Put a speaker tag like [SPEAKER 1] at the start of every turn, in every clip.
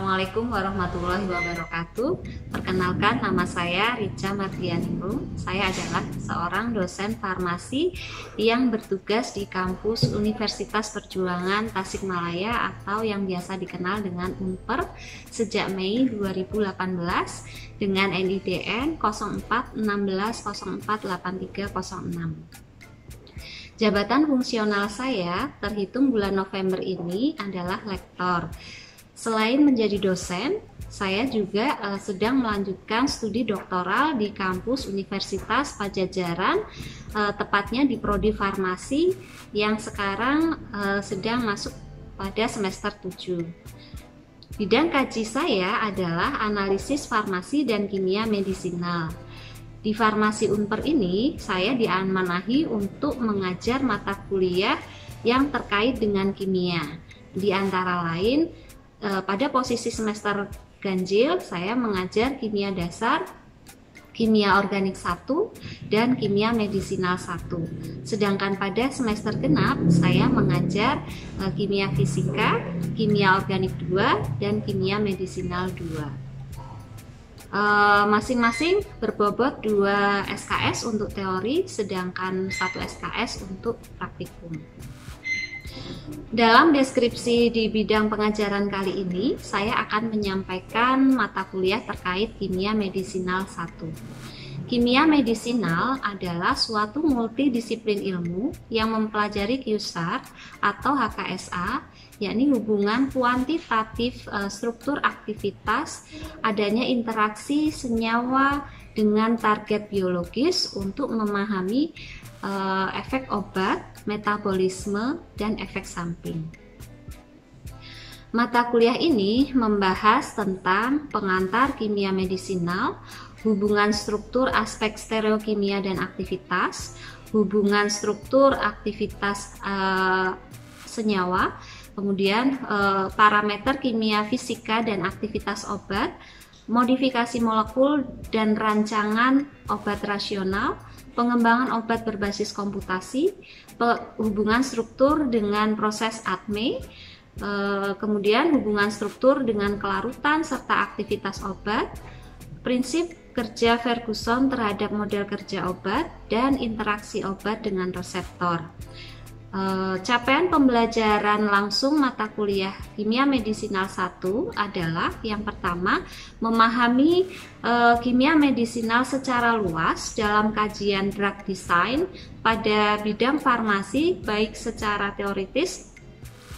[SPEAKER 1] Assalamualaikum warahmatullahi wabarakatuh. Perkenalkan, nama saya Rica Mardianingrum. Saya adalah seorang dosen farmasi yang bertugas di kampus Universitas Perjuangan Tasikmalaya atau yang biasa dikenal dengan Unper sejak Mei 2018 dengan NIDN 0416048306. Jabatan fungsional saya terhitung bulan November ini adalah lektor. Selain menjadi dosen, saya juga sedang melanjutkan studi doktoral di kampus Universitas Padjadjaran, tepatnya di Prodi Farmasi yang sekarang sedang masuk pada semester 7. Bidang kaji saya adalah analisis farmasi dan kimia medisinal. Di Farmasi Unper ini, saya diamanahi untuk mengajar mata kuliah yang terkait dengan kimia. Di antara lain, pada posisi semester ganjil, saya mengajar kimia dasar, kimia organik 1, dan kimia medisinal 1. Sedangkan pada semester genap, saya mengajar kimia fisika, kimia organik 2, dan kimia medisinal 2. Masing-masing berbobot 2 SKS untuk teori, sedangkan 1 SKS untuk praktikum. Dalam deskripsi di bidang pengajaran kali ini, saya akan menyampaikan mata kuliah terkait kimia medisinal 1. Kimia medisinal adalah suatu multidisiplin ilmu yang mempelajari QSAR atau HKSA, yakni hubungan kuantitatif struktur aktivitas, adanya interaksi senyawa dengan target biologis untuk memahami efek obat, metabolisme, dan efek samping. Mata kuliah ini membahas tentang pengantar kimia medisinal, hubungan struktur aspek stereokimia dan aktivitas, hubungan struktur aktivitas senyawa, kemudian parameter kimia fisika dan aktivitas obat, modifikasi molekul dan rancangan obat rasional, pengembangan obat berbasis komputasi, hubungan struktur dengan proses ADME, kemudian hubungan struktur dengan kelarutan serta aktivitas obat, prinsip kerja Ferguson terhadap model kerja obat, dan interaksi obat dengan reseptor. Capaian pembelajaran langsung mata kuliah kimia medisinal 1 adalah yang pertama, memahami kimia medisinal secara luas dalam kajian drug design pada bidang farmasi baik secara teoritis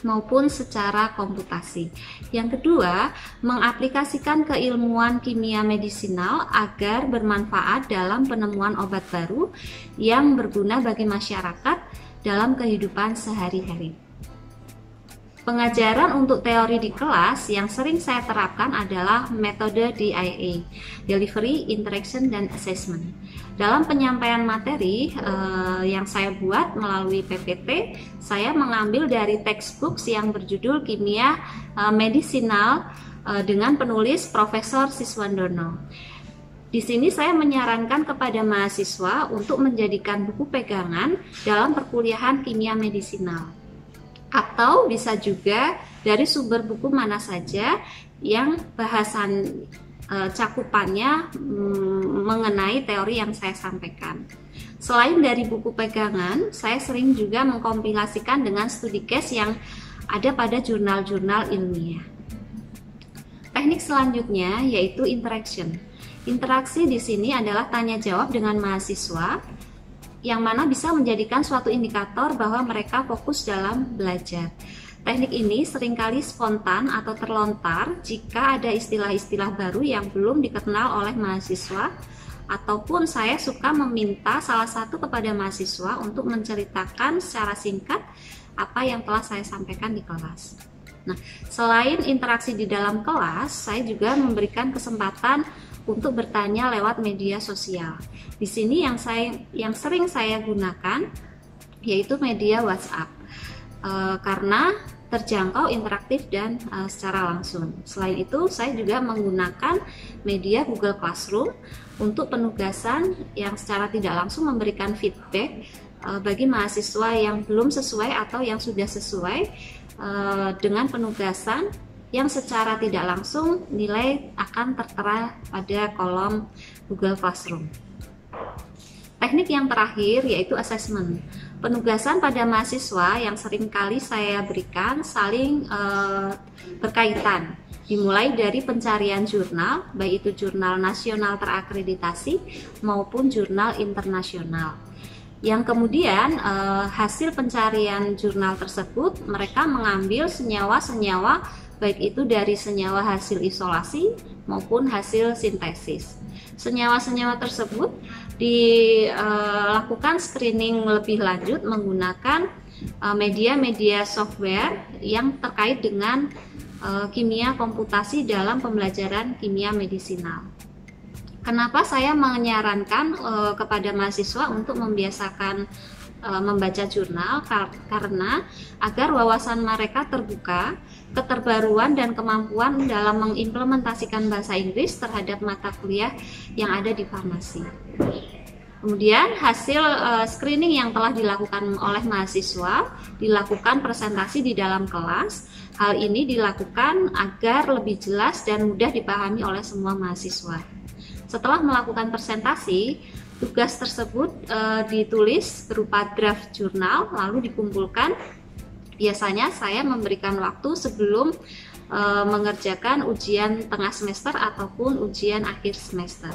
[SPEAKER 1] maupun secara komputasi. Yang kedua, mengaplikasikan keilmuan kimia medisinal agar bermanfaat dalam penemuan obat baru yang berguna bagi masyarakat dalam kehidupan sehari-hari. Pengajaran untuk teori di kelas yang sering saya terapkan adalah metode DIA, Delivery, Interaction, dan Assessment. Dalam penyampaian materi yang saya buat melalui PPT, saya mengambil dari textbooks yang berjudul Kimia Medisinal dengan penulis Profesor Siswandono. Di sini saya menyarankan kepada mahasiswa untuk menjadikan buku pegangan dalam perkuliahan kimia medisinal. Atau bisa juga dari sumber buku mana saja yang bahasan cakupannya mengenai teori yang saya sampaikan. Selain dari buku pegangan, saya sering juga mengkompilasikan dengan studi case yang ada pada jurnal-jurnal ilmiah. Teknik selanjutnya yaitu interaction. Interaksi di sini adalah tanya jawab dengan mahasiswa yang mana bisa menjadikan suatu indikator bahwa mereka fokus dalam belajar. Teknik ini seringkali spontan atau terlontar jika ada istilah-istilah baru yang belum dikenal oleh mahasiswa, ataupun saya suka meminta salah satu kepada mahasiswa untuk menceritakan secara singkat apa yang telah saya sampaikan di kelas. Nah, selain interaksi di dalam kelas, saya juga memberikan kesempatan untuk bertanya lewat media sosial. Di sini yang sering saya gunakan yaitu media WhatsApp karena terjangkau, interaktif, dan secara langsung. Selain itu, saya juga menggunakan media Google Classroom untuk penugasan yang secara tidak langsung memberikan feedback bagi mahasiswa yang belum sesuai atau yang sudah sesuai dengan penugasan yang secara tidak langsung nilai akan tertera pada kolom Google Classroom. Teknik yang terakhir yaitu assessment. Penugasan pada mahasiswa yang sering kali saya berikan saling berkaitan. Dimulai dari pencarian jurnal, baik itu jurnal nasional terakreditasi maupun jurnal internasional. Yang kemudian hasil pencarian jurnal tersebut mereka mengambil senyawa-senyawa baik itu dari senyawa hasil isolasi maupun hasil sintesis. Senyawa-senyawa tersebut dilakukan screening lebih lanjut menggunakan media-media software yang terkait dengan kimia komputasi dalam pembelajaran kimia medisinal. Kenapa saya menyarankan kepada mahasiswa untuk membiasakan membaca jurnal? Karena agar wawasan mereka terbuka, keterbaruan dan kemampuan dalam mengimplementasikan bahasa Inggris terhadap mata kuliah yang ada di farmasi. Kemudian hasil screening yang telah dilakukan oleh mahasiswa dilakukan presentasi di dalam kelas. Hal ini dilakukan agar lebih jelas dan mudah dipahami oleh semua mahasiswa. Setelah melakukan presentasi, tugas tersebut ditulis berupa draft jurnal lalu dikumpulkan. Biasanya saya memberikan waktu sebelum mengerjakan ujian tengah semester ataupun ujian akhir semester.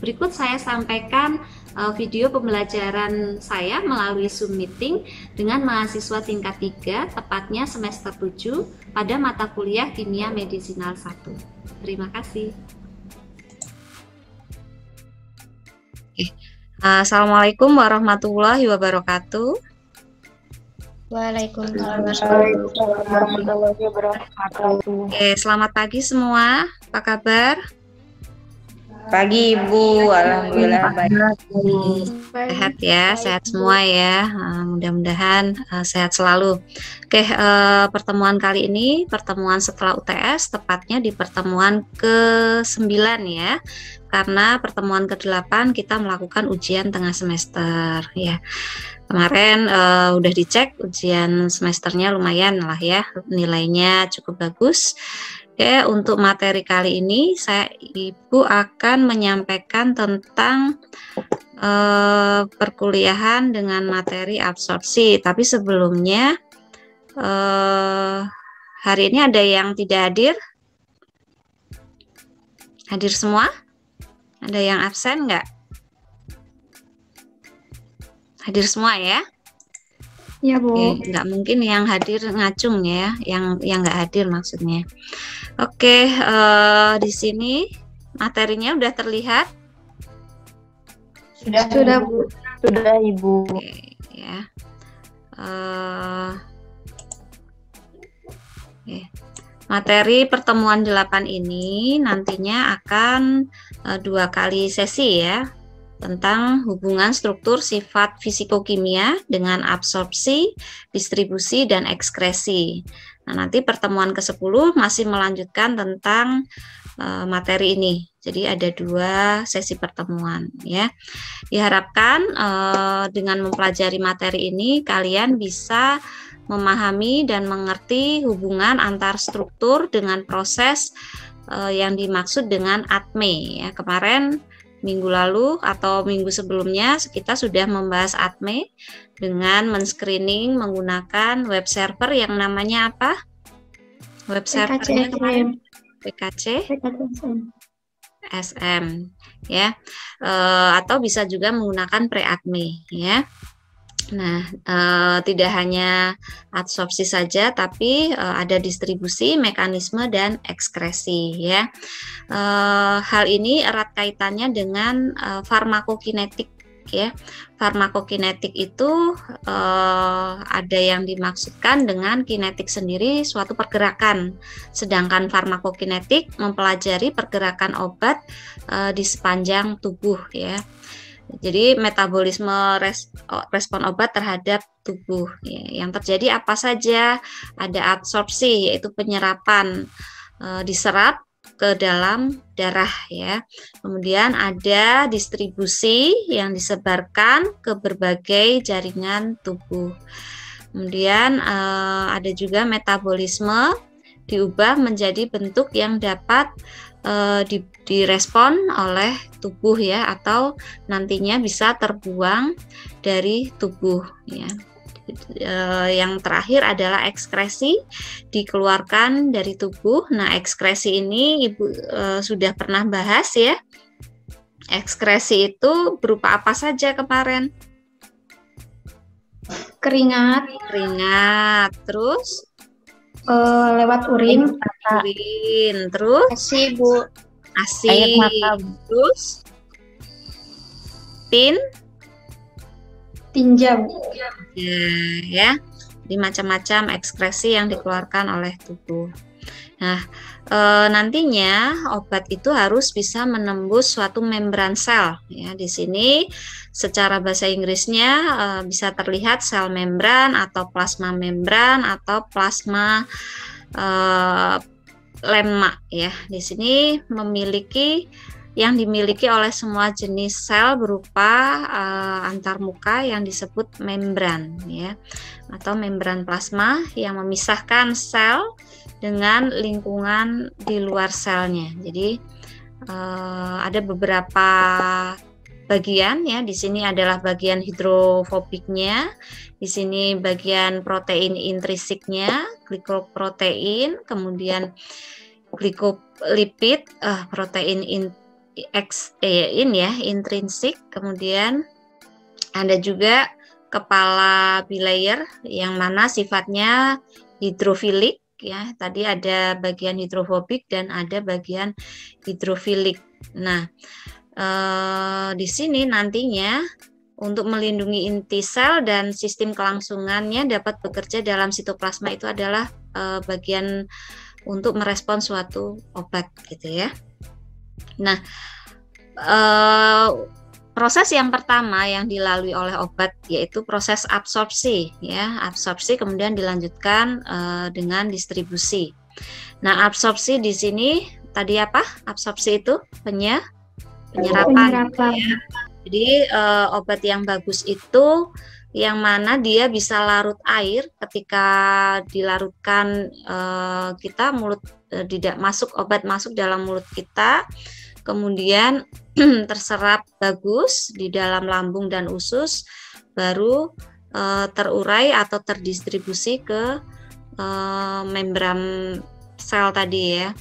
[SPEAKER 1] Berikut saya sampaikan video pembelajaran saya melalui Zoom meeting dengan mahasiswa tingkat 3, tepatnya semester 7 pada mata kuliah Kimia Medisinal 1. Terima kasih.
[SPEAKER 2] Assalamualaikum warahmatullahi wabarakatuh.
[SPEAKER 3] Waalaikumsalam warahmatullahi wabarakatuh.
[SPEAKER 2] Selamat pagi semua. Apa kabar?
[SPEAKER 3] Pagi Ibu, alhamdulillah baik.
[SPEAKER 2] Sehat ya, sehat semua ya. Mudah-mudahan sehat selalu. Pertemuan kali ini pertemuan setelah UTS, tepatnya di pertemuan ke-9 ya. Karena pertemuan ke-8 kita melakukan ujian tengah semester ya. Kemarin udah dicek ujian semesternya lumayan lah ya, nilainya cukup bagus. Untuk materi kali ini Ibu akan menyampaikan tentang perkuliahan dengan materi absorpsi. Tapi sebelumnya hari ini ada yang tidak hadir? Hadir semua? Ada yang absen nggak? Hadir semua ya?
[SPEAKER 3] Ya Bu.
[SPEAKER 2] Nggak mungkin yang hadir ngacung ya, yang nggak hadir maksudnya. Di sini materinya udah terlihat?
[SPEAKER 3] Sudah Bu. Sudah Ibu.
[SPEAKER 2] Ya. Materi pertemuan 8 ini nantinya akan 2 kali sesi ya, tentang hubungan struktur sifat fisikokimia dengan absorpsi, distribusi, dan ekskresi. Nah, nanti pertemuan ke-10 masih melanjutkan tentang materi ini. Jadi ada 2 sesi pertemuan ya. Diharapkan dengan mempelajari materi ini kalian bisa memahami dan mengerti hubungan antar struktur dengan proses yang dimaksud dengan ATME ya. Kemarin minggu lalu atau minggu sebelumnya kita sudah membahas ATME dengan men-screening menggunakan web server yang namanya apa? Web servernya kemarin PKC SM ya, atau bisa juga menggunakan pre-ATME ya. Nah, tidak hanya absorpsi saja, tapi ada distribusi, mekanisme, dan ekskresi ya. Hal ini erat kaitannya dengan farmakokinetik ya. Farmakokinetik itu ada yang dimaksudkan dengan kinetik sendiri suatu pergerakan, sedangkan farmakokinetik mempelajari pergerakan obat di sepanjang tubuh ya. Jadi metabolisme respon obat terhadap tubuh ya. Yang terjadi apa saja? Ada absorpsi yaitu penyerapan diserap ke dalam darah ya. Kemudian ada distribusi yang disebarkan ke berbagai jaringan tubuh. Kemudian ada juga metabolisme diubah menjadi bentuk yang dapat direspon oleh tubuh ya, atau nantinya bisa terbuang dari tubuh ya. Yang terakhir adalah ekskresi, dikeluarkan dari tubuh. Nah, ekskresi ini Ibu sudah pernah bahas ya. Ekskresi itu berupa apa saja kemarin?
[SPEAKER 3] Keringat,
[SPEAKER 2] terus
[SPEAKER 3] lewat urin,
[SPEAKER 2] terus
[SPEAKER 3] ASI, Bu.
[SPEAKER 2] ASI,
[SPEAKER 3] Air mata,
[SPEAKER 2] terus
[SPEAKER 3] tinja, Bu.
[SPEAKER 2] Ya. Jadi macam-macam ekskresi yang dikeluarkan oleh tubuh. Nah, nantinya obat itu harus bisa menembus suatu membran sel. Ya, di sini secara bahasa Inggrisnya bisa terlihat sel membran atau plasma membran atau plasma lemma. Ya, di sini yang dimiliki oleh semua jenis sel berupa antarmuka yang disebut membran, ya, atau membran plasma yang memisahkan sel dengan lingkungan di luar selnya. Jadi ada beberapa bagian ya. Di sini adalah bagian hidrofobiknya, di sini bagian protein intrinsiknya, glikoprotein, kemudian glikolipid, protein intrinsik, kemudian ada juga kepala bilayer yang mana sifatnya hidrofilik ya. Tadi ada bagian hidrofobik dan ada bagian hidrofilik. Nah, di sini nantinya untuk melindungi inti sel dan sistem kelangsungannya dapat bekerja dalam sitoplasma itu adalah bagian untuk merespon suatu obat gitu ya. Nah, proses yang pertama yang dilalui oleh obat yaitu proses absorpsi ya. Absorpsi kemudian dilanjutkan dengan distribusi. Nah, absorpsi di sini tadi apa? Absorpsi itu penyerapan. Ya. Jadi obat yang bagus itu yang mana dia bisa larut air. Ketika dilarutkan kita obat masuk dalam mulut kita, kemudian terserap bagus di dalam lambung dan usus, baru terurai atau terdistribusi ke membran sel tadi ya.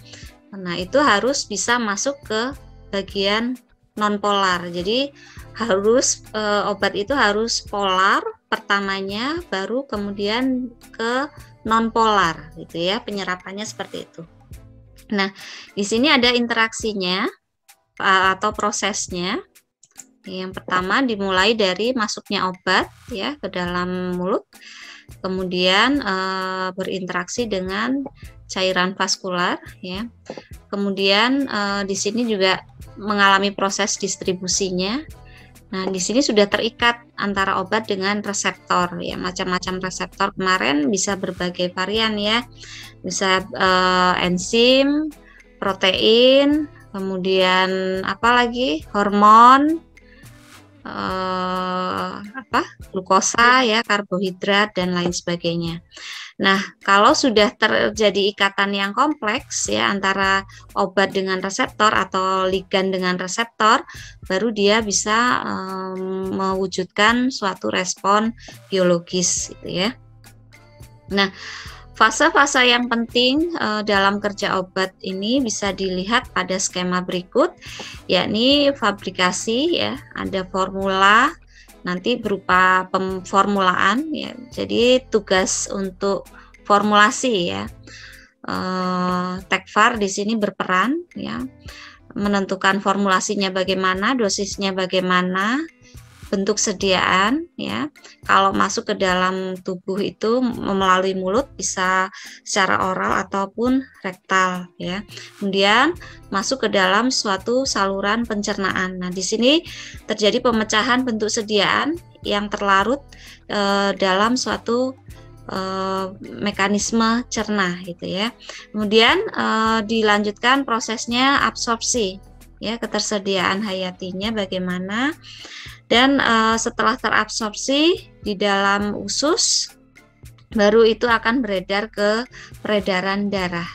[SPEAKER 2] Nah, itu harus bisa masuk ke bagian nonpolar. Jadi obat itu harus polar pertamanya, baru kemudian ke nonpolar gitu ya, penyerapannya seperti itu. Nah, di sini ada interaksinya atau prosesnya. Yang pertama dimulai dari masuknya obat ya ke dalam mulut, kemudian berinteraksi dengan cairan vaskular ya. Kemudian di sini juga mengalami proses distribusinya. Nah, di sini sudah terikat antara obat dengan reseptor ya, macam-macam reseptor kemarin bisa berbagai varian ya. Bisa enzim, protein, kemudian apalagi hormon, glukosa ya, karbohidrat dan lain sebagainya. Nah, kalau sudah terjadi ikatan yang kompleks ya antara obat dengan reseptor atau ligan dengan reseptor, baru dia bisa mewujudkan suatu respon biologis gitu ya. Nah, fase-fase yang penting dalam kerja obat ini bisa dilihat pada skema berikut, yakni fabrikasi ya, ada formula nanti berupa pemformulaan ya. Jadi tugas untuk formulasi ya, Tekvar di sini berperan ya, menentukan formulasinya bagaimana, dosisnya bagaimana, bentuk sediaan ya. Kalau masuk ke dalam tubuh itu melalui mulut bisa secara oral ataupun rektal ya. Kemudian masuk ke dalam suatu saluran pencernaan. Nah, di sini terjadi pemecahan bentuk sediaan yang terlarut dalam suatu mekanisme cerna gitu ya. Kemudian dilanjutkan prosesnya absorpsi ya, ketersediaan hayatinya bagaimana. Dan setelah terabsorpsi di dalam usus, baru itu akan beredar ke peredaran darah.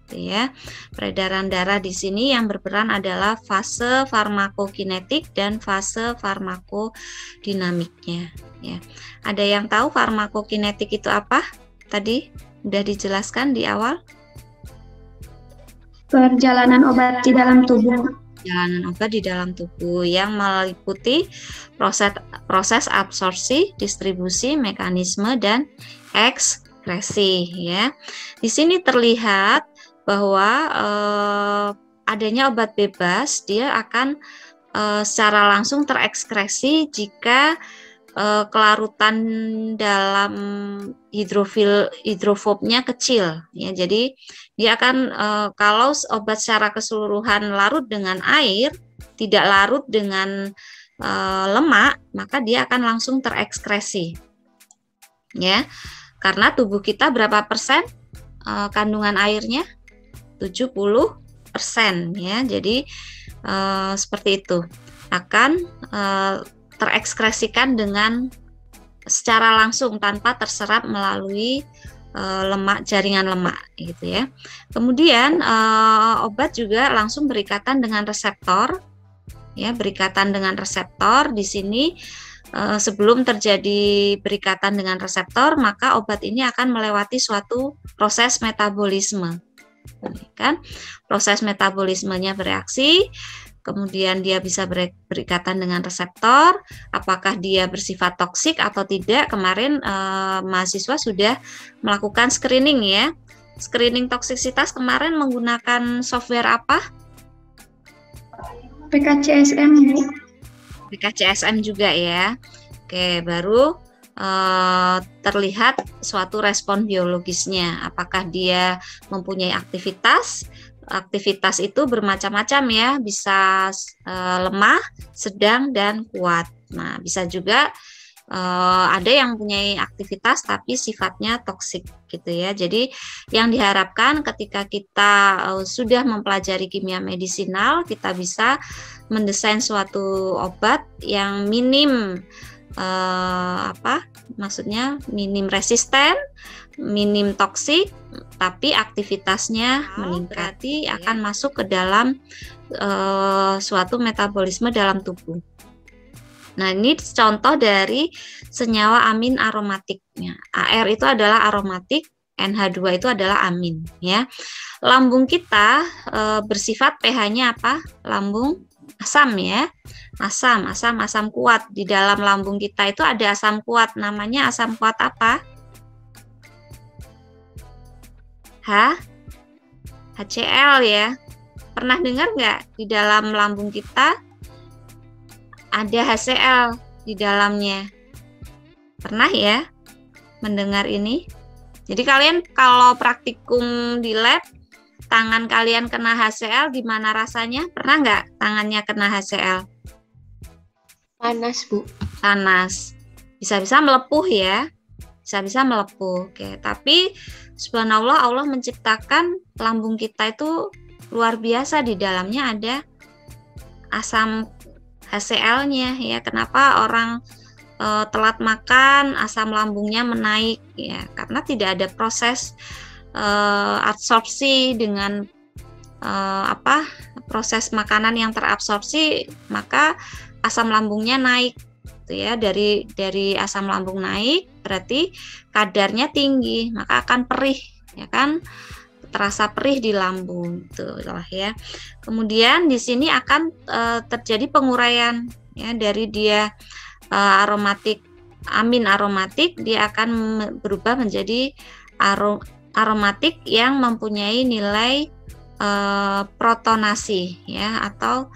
[SPEAKER 2] Ya, peredaran darah di sini yang berperan adalah fase farmakokinetik dan fase farmakodinamiknya. Ya, ada yang tahu farmakokinetik itu apa? Tadi udah dijelaskan di awal.
[SPEAKER 3] Perjalanan obat di dalam tubuh.
[SPEAKER 2] Perjalanan obat di dalam tubuh yang meliputi proses absorpsi, distribusi, mekanisme, dan ekskresi. Ya, di sini terlihat bahwa adanya obat bebas dia akan secara langsung terekskresi jika kelarutan dalam hidrofobnya kecil, ya. Jadi dia akan kalau obat secara keseluruhan larut dengan air, tidak larut dengan lemak, maka dia akan langsung terekskresi, ya. Karena tubuh kita berapa persen kandungan airnya? 70%, ya. Jadi seperti itu akan terekskresikan dengan secara langsung tanpa terserap melalui lemak, jaringan lemak, gitu ya. Kemudian obat juga langsung berikatan dengan reseptor, ya, berikatan dengan reseptor. Di sini sebelum terjadi berikatan dengan reseptor, maka obat ini akan melewati suatu proses metabolisme. Kan, proses metabolismenya bereaksi, kemudian dia bisa berikatan dengan reseptor. Apakah dia bersifat toksik atau tidak? Kemarin mahasiswa sudah melakukan screening, ya. Screening toksisitas kemarin menggunakan software apa?
[SPEAKER 3] PKCSM, Bu.
[SPEAKER 2] PKCSM juga, ya. Oke, baru terlihat suatu respon biologisnya. Apakah dia mempunyai aktivitas? Aktivitas itu bermacam-macam, ya, bisa lemah, sedang, dan kuat. Nah, bisa juga ada yang mempunyai aktivitas tapi sifatnya toksik, gitu ya. Jadi yang diharapkan ketika kita sudah mempelajari kimia medisinal, kita bisa mendesain suatu obat yang minim maksudnya minim resisten, minim toksik, tapi aktivitasnya meningkat, akan masuk ke dalam suatu metabolisme dalam tubuh. Nah, ini contoh dari senyawa amin aromatiknya. AR itu adalah aromatik, NH2 itu adalah amin, ya. Lambung kita bersifat pH-nya apa? Lambung asam, ya. Asam kuat. Di dalam lambung kita itu ada asam kuat, namanya asam kuat apa? HCl, ya. Pernah dengar nggak di dalam lambung kita ada HCl di dalamnya? Pernah, ya, mendengar ini? Jadi kalian kalau praktikum di lab, tangan kalian kena HCl, gimana rasanya? Pernah nggak tangannya kena HCl?
[SPEAKER 4] Panas, Bu.
[SPEAKER 2] Panas. Bisa-bisa melepuh, ya. Bisa-bisa melepuh. Oke, tapi subhanallah, Allah menciptakan lambung kita itu luar biasa. Di dalamnya ada asam HCl-nya, ya. Kenapa orang telat makan, asam lambungnya menaik, ya? Karena tidak ada proses absorpsi dengan proses makanan yang terabsorpsi, maka asam lambungnya naik, gitu ya. Dari asam lambung naik berarti kadarnya tinggi, maka akan perih, ya kan, terasa perih di lambung, itulah, ya. Kemudian di sini akan terjadi penguraian, ya, dari dia aromatik, amin aromatik, dia akan berubah menjadi aromatik yang mempunyai nilai protonasi, ya, atau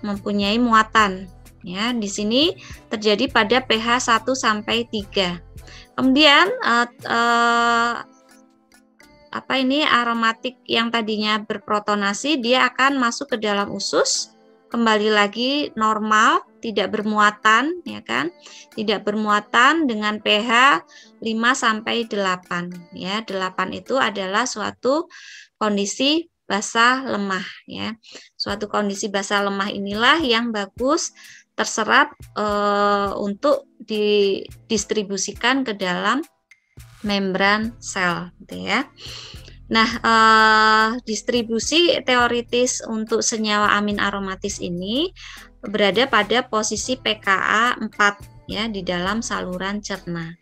[SPEAKER 2] mempunyai muatan, ya. Di sini terjadi pada pH 1 sampai 3. Kemudian aromatik yang tadinya berprotonasi, dia akan masuk ke dalam usus, kembali lagi normal, tidak bermuatan, ya kan? Tidak bermuatan dengan pH 5 sampai 8, ya. 8 itu adalah suatu kondisi basa lemah, ya. Suatu kondisi basa lemah inilah yang bagus terserap untuk didistribusikan ke dalam membran sel, gitu ya. Nah, distribusi teoritis untuk senyawa amin aromatis ini berada pada posisi pKa 4 ya di dalam saluran cerna.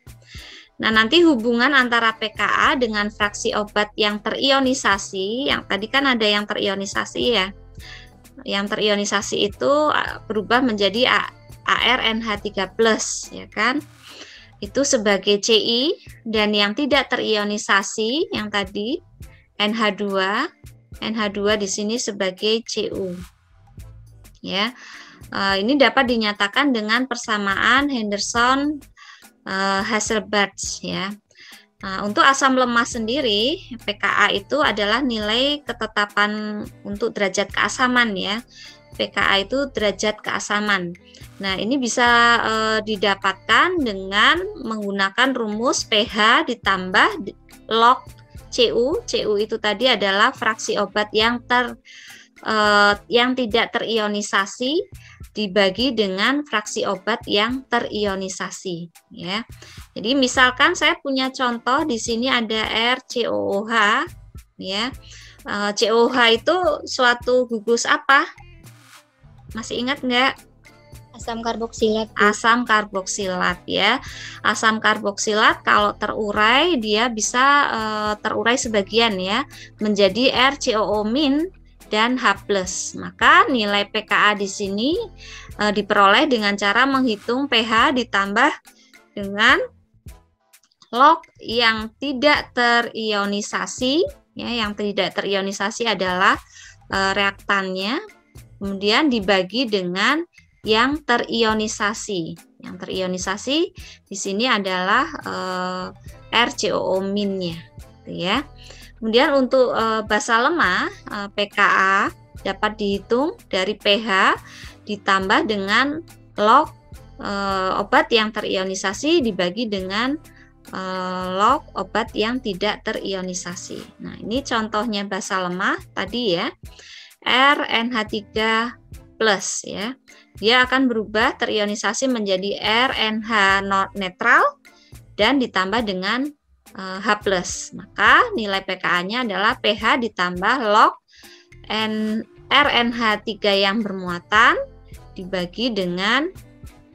[SPEAKER 2] Nah, nanti hubungan antara pKa dengan fraksi obat yang terionisasi, yang tadi kan ada yang terionisasi ya. Yang terionisasi itu berubah menjadi ArNH3+, ya kan? Itu sebagai Ci, dan yang tidak terionisasi yang tadi NH2 di sini sebagai Cu. Ya. Ini dapat dinyatakan dengan persamaan Henderson Hasselbalch ya. Untuk asam lemah sendiri, pKa itu adalah nilai ketetapan untuk derajat keasaman ya. pKa itu derajat keasaman. Nah, ini bisa didapatkan dengan menggunakan rumus pH ditambah log Cu. Cu itu tadi adalah fraksi obat yang tidak terionisasi dibagi dengan fraksi obat yang terionisasi ya. Jadi misalkan saya punya contoh di sini ada RCOOH ya. COOH itu suatu gugus apa? Masih ingat nggak?
[SPEAKER 4] Asam karboksilat.
[SPEAKER 2] Asam karboksilat ya. Asam karboksilat kalau terurai dia bisa terurai sebagian ya menjadi RCOO- dan H+. Maka nilai pKa di sini diperoleh dengan cara menghitung pH ditambah dengan log yang tidak terionisasi ya. Yang tidak terionisasi adalah reaktannya, kemudian dibagi dengan yang terionisasi. Yang terionisasi di sini adalah RCOO-nya, gitu ya. Kemudian untuk basa lemah, pKa dapat dihitung dari pH ditambah dengan log obat yang terionisasi dibagi dengan log obat yang tidak terionisasi. Nah, ini contohnya basa lemah tadi ya. RNH3+ ya. Dia akan berubah terionisasi menjadi RNH netral dan ditambah dengan H+. Maka nilai pKa-nya adalah pH ditambah log RNH3 yang bermuatan dibagi dengan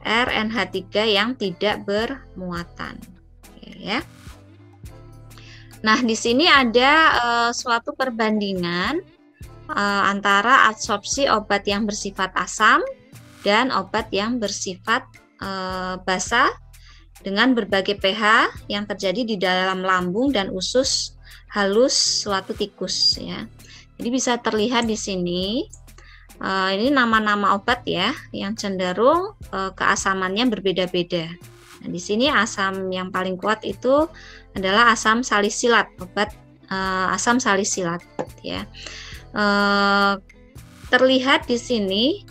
[SPEAKER 2] RNH3 yang tidak bermuatan. Ya. Nah, di sini ada suatu perbandingan antara absorpsi obat yang bersifat asam dan obat yang bersifat basa dengan berbagai pH yang terjadi di dalam lambung dan usus halus suatu tikus ya. Jadi bisa terlihat di sini ini nama-nama obat ya yang cenderung keasamannya berbeda-beda. Nah, di sini asam yang paling kuat itu adalah asam salisilat, obat asam salisilat ya. Terlihat di sini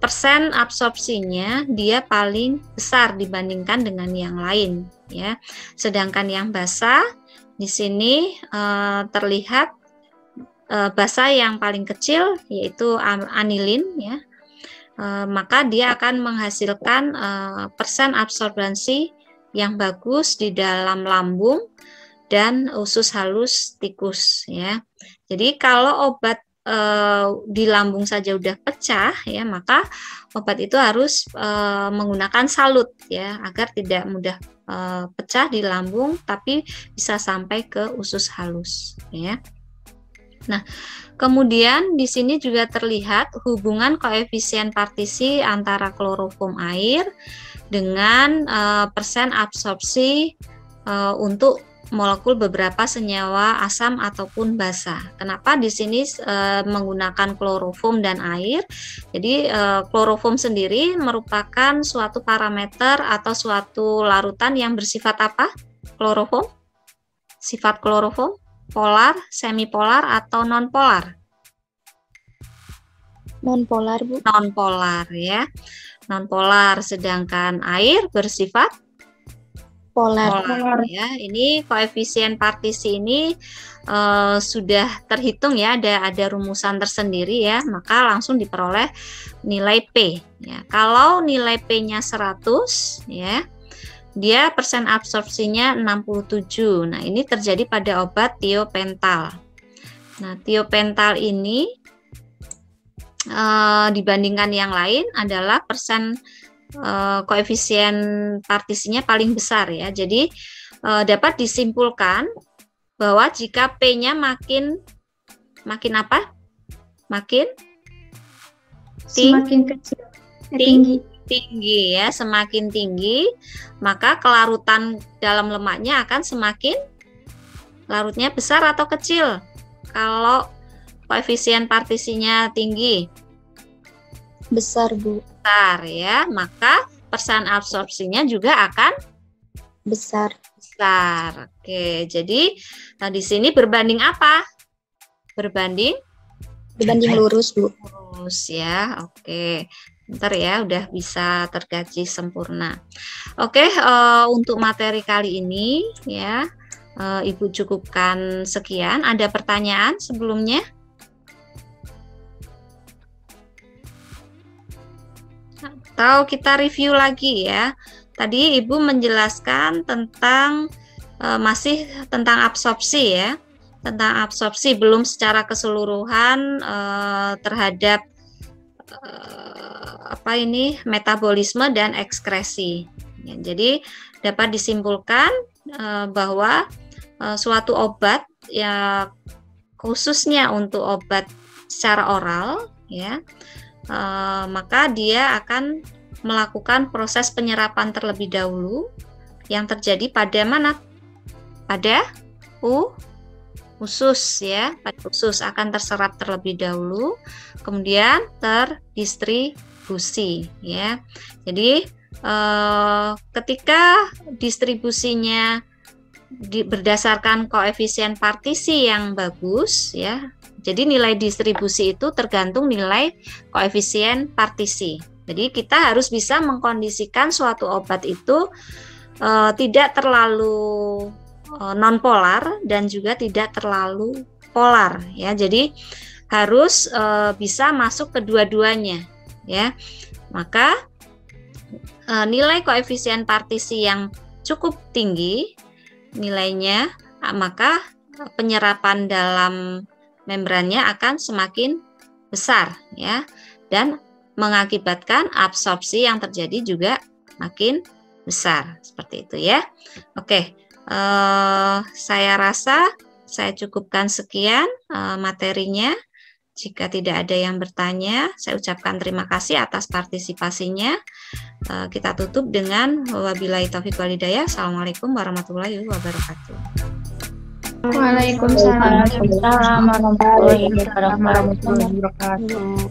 [SPEAKER 2] persen absorpsinya dia paling besar dibandingkan dengan yang lain ya. Sedangkan yang basa di sini terlihat basa yang paling kecil yaitu anilin ya. Maka dia akan menghasilkan persen absorbensi yang bagus di dalam lambung dan usus halus tikus ya. Jadi kalau obat di lambung saja udah pecah ya, maka obat itu harus menggunakan salut ya agar tidak mudah pecah di lambung tapi bisa sampai ke usus halus ya. Nah, kemudian di sini juga terlihat hubungan koefisien partisi antara kloroform air dengan persen absorpsi untuk molekul beberapa senyawa asam ataupun basa. Kenapa di sini menggunakan kloroform dan air? Jadi kloroform sendiri merupakan suatu parameter atau suatu larutan yang bersifat apa? Kloroform? Sifat kloroform? Polar, semipolar atau nonpolar?
[SPEAKER 4] Nonpolar, Bu.
[SPEAKER 2] Nonpolar ya. Nonpolar, sedangkan air bersifat
[SPEAKER 4] Polar.
[SPEAKER 2] Ya. Ini koefisien partisi ini sudah terhitung ya, ada rumusan tersendiri ya, maka langsung diperoleh nilai P ya. Kalau nilai P-nya 100 ya, dia persen absorpsinya 67. Nah, ini terjadi pada obat tiopental. Nah, tiopental ini dibandingkan yang lain adalah persen koefisien partisinya paling besar ya. Jadi dapat disimpulkan bahwa jika P-nya makin apa? Makin
[SPEAKER 3] Semakin kecil.
[SPEAKER 2] tinggi ya, semakin tinggi, maka kelarutan dalam lemaknya akan semakin larutnya besar atau kecil. Kalau koefisien partisinya tinggi,
[SPEAKER 4] Besar, Bu.
[SPEAKER 2] besar ya, maka persen absorpsinya juga akan
[SPEAKER 4] Besar.
[SPEAKER 2] besar. Oke, jadi di sini berbanding apa? Berbanding
[SPEAKER 4] Lurus, Bu.
[SPEAKER 2] lurus ya. Oke. Bentar ya, udah bisa tergaji sempurna. Oke, untuk materi kali ini ya, Ibu cukupkan sekian. Ada pertanyaan sebelumnya? Atau kita review lagi ya. Tadi Ibu menjelaskan tentang masih tentang absorpsi ya. Tentang absorpsi, belum secara keseluruhan terhadap metabolisme dan ekskresi. Ya, jadi dapat disimpulkan bahwa suatu obat ya, khususnya untuk obat secara oral ya, maka dia akan melakukan proses penyerapan terlebih dahulu yang terjadi pada mana? Pada usus ya, pada usus akan terserap terlebih dahulu, kemudian terdistribusi ya. Jadi ketika distribusinya berdasarkan koefisien partisi yang bagus ya, jadi nilai distribusi itu tergantung nilai koefisien partisi. Jadi kita harus bisa mengkondisikan suatu obat itu tidak terlalu non-polar dan juga tidak terlalu polar ya. Jadi harus bisa masuk kedua-duanya ya. Maka nilai koefisien partisi yang cukup tinggi nilainya, maka penyerapan dalam membrannya akan semakin besar ya, dan mengakibatkan absorpsi yang terjadi juga makin besar seperti itu ya. Oke. Saya rasa saya cukupkan sekian materinya. Jika tidak ada yang bertanya, saya ucapkan terima kasih atas partisipasinya. Kita tutup dengan wabillahi taufiq wal hidayah. Assalamualaikum warahmatullahi wabarakatuh.
[SPEAKER 3] Waalaikumsalam warahmatullahi wabarakatuh.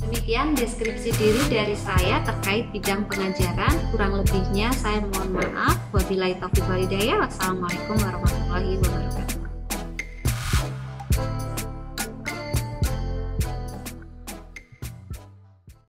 [SPEAKER 1] Demikian deskripsi diri dari saya terkait bidang pengajaran. Kurang lebihnya saya mohon maaf. Wabillahi taufiq wal hidayah. Wassalamualaikum warahmatullahi wabarakatuh.